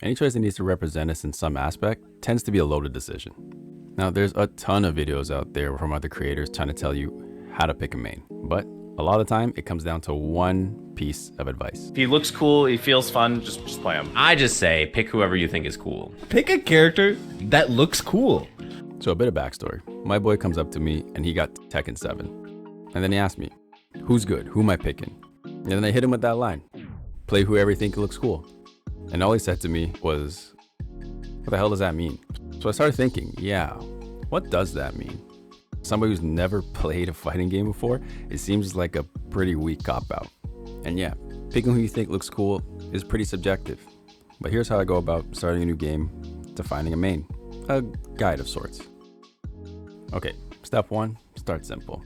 Any choice that needs to represent us in some aspect tends to be a loaded decision. Now, there's a ton of videos out there from other creators trying to tell you how to pick a main, but a lot of the time it comes down to one piece of advice. If he looks cool, he feels fun, just play him. I just say pick whoever you think is cool. Pick a character that looks cool. So a bit of backstory. My boy comes up to me and he got Tekken 7. And then he asked me, who's good? Who am I picking? And then I hit him with that line, play whoever you think looks cool. And all he said to me was, what the hell does that mean? So I started thinking, yeah, what does that mean? Somebody who's never played a fighting game before, it seems like a pretty weak cop-out. And yeah, picking who you think looks cool is pretty subjective. But here's how I go about starting a new game to finding a main, a guide of sorts. Okay, step one, start simple.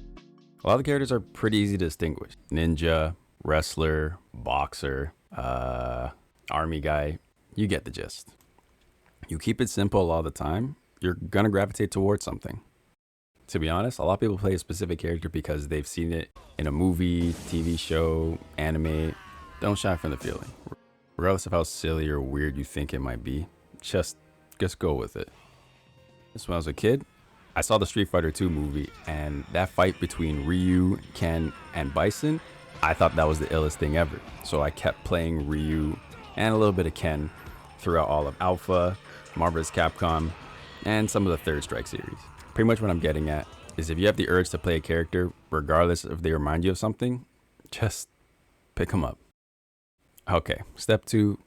A lot of the characters are pretty easy to distinguish. Ninja, wrestler, boxer, army guy, you get the gist. You keep it simple all the time, you're gonna gravitate towards something. To be honest, a lot of people play a specific character because they've seen it in a movie, TV show, anime. Don't shy from the feeling. Regardless of how silly or weird you think it might be, just go with it. Just when I was a kid, I saw the Street Fighter 2 movie, and that fight between Ryu, Ken, and Bison, I thought that was the illest thing ever. So I kept playing Ryu and a little bit of Ken throughout all of Alpha, Marvel vs. Capcom, and some of the Third Strike series. Pretty much what I'm getting at is if you have the urge to play a character, regardless if they remind you of something, just pick them up. Okay, step two,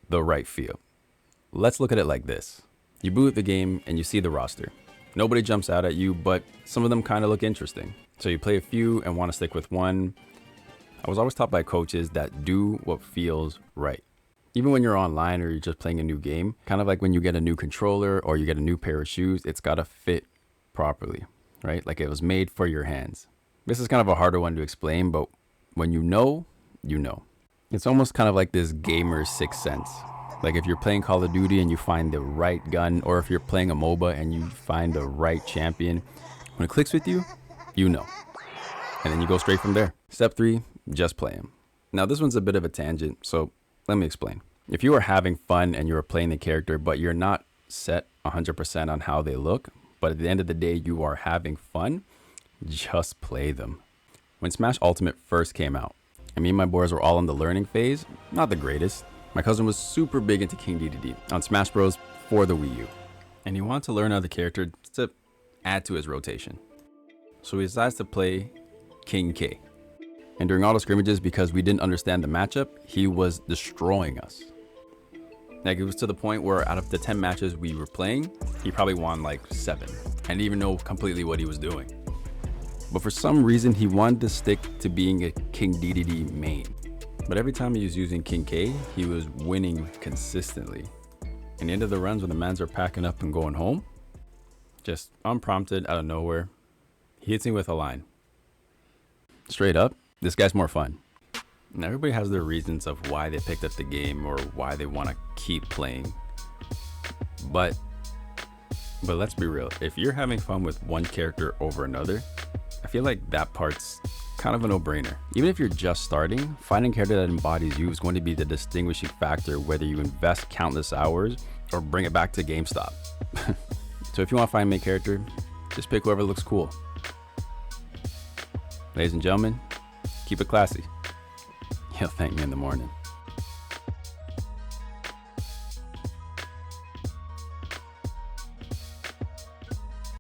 the right feel. Let's look at it like this. You boot the game and you see the roster. Nobody jumps out at you, but some of them kind of look interesting. So you play a few and want to stick with one. I was always taught by coaches that do what feels right. Even when you're online or you're just playing a new game, kind of like when you get a new controller or you get a new pair of shoes, it's got to fit properly, right? Like it was made for your hands. This is kind of a harder one to explain, but when you know, you know. It's almost kind of like this gamer's sixth sense. Like if you're playing Call of Duty and you find the right gun, or if you're playing a MOBA and you find the right champion, when it clicks with you, you know. And then you go straight from there. Step three, just play him. Now this one's a bit of a tangent, so let me explain. If you are having fun and you are playing the character, but you're not set 100% on how they look, but at the end of the day, you are having fun, just play them. When Smash Ultimate first came out, and me and my boys were all in the learning phase, not the greatest. My cousin was super big into King Dedede on Smash Bros. For the Wii U. And he wanted to learn another character to add to his rotation. So he decides to play King K. And during all the scrimmages, because we didn't understand the matchup, he was destroying us. Like it was to the point where out of the 10 matches we were playing, he probably won like 7. I didn't even know completely what he was doing. But for some reason, he wanted to stick to being a King Dedede main. But every time he was using King K, he was winning consistently. And the end of the runs when the mans are packing up and going home, just unprompted out of nowhere, he hits me with a line. Straight up, this guy's more fun. And everybody has their reasons of why they picked up the game or why they want to keep playing. But let's be real. If you're having fun with one character over another, I feel like that part's kind of a no-brainer. Even if you're just starting, finding a character that embodies you is going to be the distinguishing factor whether you invest countless hours or bring it back to GameStop. So if you want to find a main character, just pick whoever looks cool. Ladies and gentlemen, keep it classy. You'll thank me in the morning.